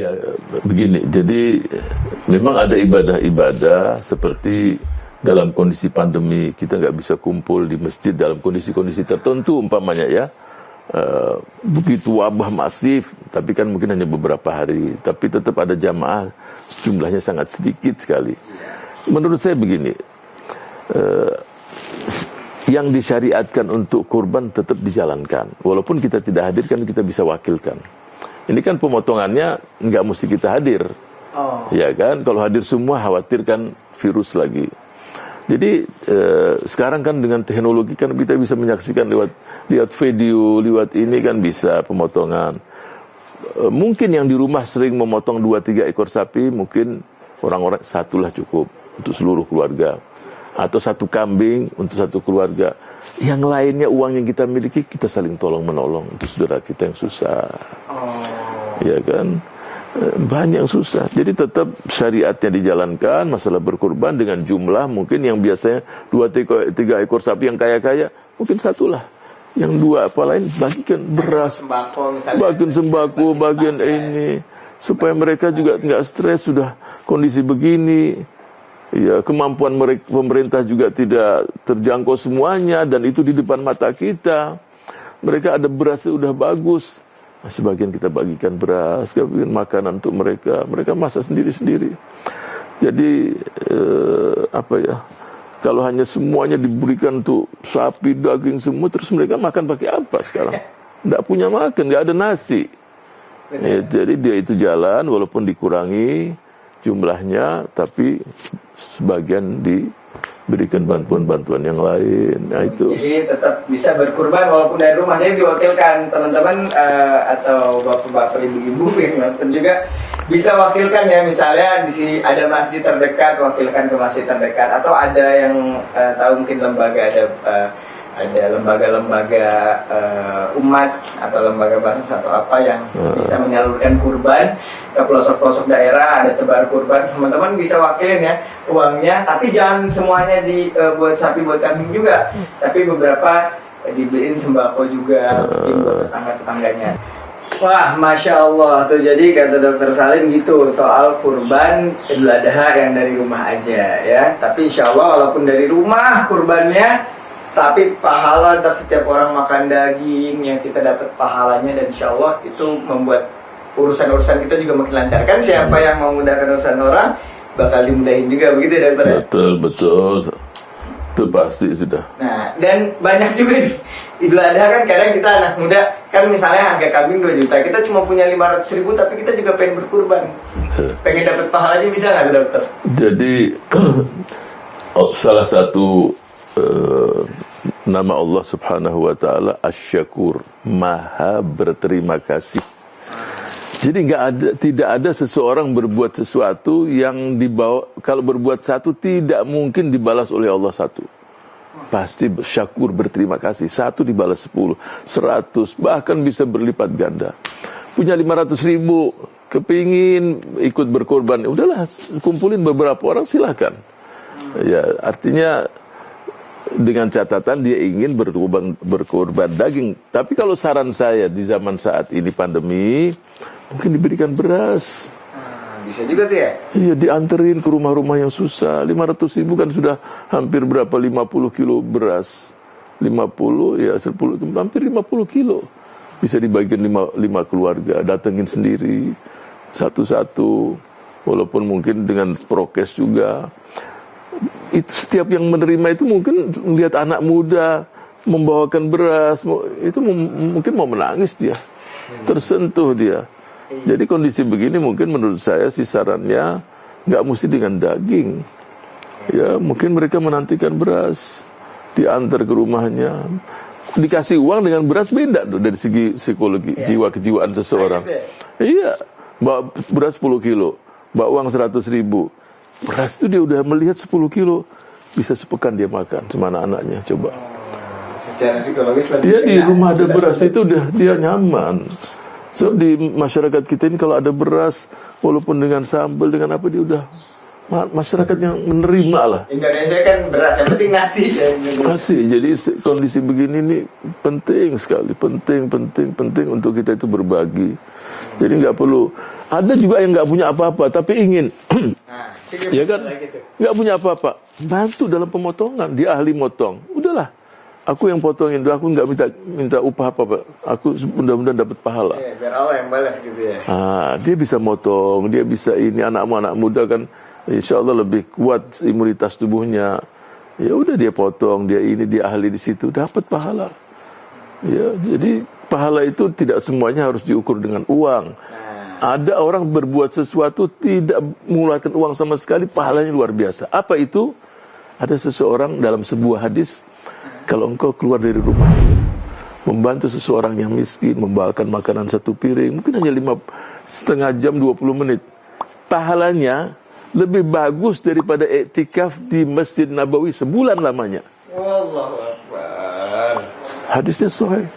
Ya, begini. Jadi memang ada ibadah-ibadah seperti dalam kondisi pandemi kita nggak bisa kumpul di masjid dalam kondisi-kondisi tertentu, umpamanya ya. Begitu wabah masif, tapi kan mungkin hanya beberapa hari, tapi tetap ada jamaah, jumlahnya sangat sedikit sekali. Menurut saya begini, yang disyariatkan untuk kurban tetap dijalankan, walaupun kita tidak hadir kan kita bisa wakilkan. Ini kan pemotongannya nggak mesti kita hadir, ya kan? Kalau hadir semua khawatir kan virus lagi. Jadi sekarang kan dengan teknologi kan kita bisa menyaksikan lihat video, lewat ini kan bisa pemotongan. Mungkin yang di rumah sering memotong 2-3 ekor sapi, mungkin orang-orang satulah cukup untuk seluruh keluarga, atau 1 kambing untuk 1 keluarga. Yang lainnya uang yang kita miliki kita saling tolong menolong untuk saudara kita yang susah, ya kan? Banyak yang susah. Jadi tetap syariatnya dijalankan. Masalah berkurban dengan jumlah mungkin yang biasanya 2-3 ekor sapi yang kaya-kaya, mungkin 1 lah. Yang 2 apa lain bagikan beras, bagian sembako, bagian ini, supaya mereka juga nggak stres sudah kondisi begini. Ya, kemampuan pemerintah juga tidak terjangkau semuanya, dan itu di depan mata kita. Mereka ada berasnya udah bagus, sebagian kita bagikan beras, kita bikin makanan untuk mereka. Mereka masak sendiri-sendiri. Jadi apa ya? Kalau hanya semuanya diberikan untuk sapi, daging semua, terus mereka makan pakai apa sekarang? Nggak punya makan, nggak ada nasi. Ya, jadi dia itu jalan, walaupun dikurangi jumlahnya, tapi sebagian diberikan bantuan-bantuan yang lain. Nah, itu. Jadi tetap bisa berkurban walaupun dari rumah. Jadi diwakilkan teman-teman atau bapak-bapak, ibu-ibu yang nonton juga bisa wakilkan ya, misalnya di sini ada masjid terdekat, wakilkan ke masjid terdekat, atau ada yang tahu mungkin lembaga, ada lembaga-lembaga umat atau lembaga basis atau apa yang bisa menyalurkan kurban ke pelosok-pelosok daerah, ada tebar kurban, teman-teman bisa wakilin ya uangnya, tapi jangan semuanya buat sapi, buat kambing juga, tapi beberapa dibeliin sembako juga mungkin buat tetangga-tetangganya. Wah, Masya Allah tuh. Jadi kata Dokter Salim gitu soal kurban Idul Adha yang dari rumah aja ya. Tapi insya Allah walaupun dari rumah kurbannya, tapi pahala dari setiap orang makan daging yang kita dapat pahalanya, dan insya Allah itu membuat urusan-urusan kita juga makin lancar. Kan siapa yang mau memudahkan urusan orang bakal dimudahin juga, begitu ya Dokter? Betul. Itu pasti sudah. Nah, dan banyak juga Idul Adha kan kadang kita anak muda kan, misalnya harga kambing 2 juta, kita cuma punya 500.000, tapi kita juga pengen berkurban, pengen dapat pahalanya, bisa nggak Dokter? Jadi salah satu nama Allah Subhanahu wa Ta'ala Asy-Syakur, Maha berterima kasih. Jadi tidak ada seseorang berbuat sesuatu yang dibawa, kalau berbuat satu tidak mungkin dibalas oleh Allah 1. Pasti syakur, berterima kasih. 1 dibalas 10, 100, bahkan bisa berlipat ganda. Punya 500.000, kepingin ikut berkorban, udahlah kumpulin beberapa orang, silakan. Ya, artinya dengan catatan dia ingin berkorban daging. Tapi kalau saran saya di zaman saat ini pandemi, mungkin diberikan beras. Bisa juga tuh ya? Iya, dianterin ke rumah-rumah yang susah. 500.000 kan sudah hampir berapa, 50 kilo beras. 50 ya 10, hampir 50 kilo. Bisa dibagikan 5 keluarga, datengin sendiri satu-satu, walaupun mungkin dengan prokes juga. Itu setiap yang menerima itu mungkin melihat anak muda membawakan beras, itu mungkin mau menangis dia, tersentuh dia. Jadi kondisi begini mungkin menurut saya sih sarannya nggak mesti dengan daging, ya mungkin mereka menantikan beras, diantar ke rumahnya, dikasih uang dengan beras beda tuh dari segi psikologi, jiwa kejiwaan seseorang. Iya, bawa beras 10 kilo, bawa uang 100.000, beras itu dia udah melihat 10 kilo, bisa sepekan dia makan sama anak-anaknya. Coba. Secara psikologis dia di rumah ada beras itu udah dia nyaman. So di masyarakat kita ini kalau ada beras, walaupun dengan sambal dengan apa, dia udah masyarakat yang menerima lah. Indonesia kan beras, yang penting nasi. Nasi. Jadi kondisi begini ini penting sekali, penting untuk kita itu berbagi. Jadi nggak perlu. Ada juga yang nggak punya apa-apa tapi ingin, ya kan? Nggak punya apa-apa, bantu dalam pemotongan. Dia ahli motong, udahlah. Aku yang potongin, aku nggak minta upah apa-apa. Aku mudah-mudahan dapat pahala. Ya, biar Allah yang balas gitu ya. Dia bisa motong, dia bisa ini. Anak muda kan, insya Allah lebih kuat imunitas tubuhnya. Ya udah dia potong, dia ahli di situ, dapat pahala. Ya, jadi pahala itu tidak semuanya harus diukur dengan uang. Ada orang berbuat sesuatu tidak mengeluarkan uang sama sekali, pahalanya luar biasa. Apa itu? Ada seseorang dalam sebuah hadis, kalau engkau keluar dari rumah, membantu seseorang yang miskin, membawakan makanan 1 piring, mungkin hanya 5,5 jam, 20 menit. Pahalanya lebih bagus daripada iktikaf di Masjid Nabawi sebulan lamanya. Wallahu Akbar. Hadisnya sahih.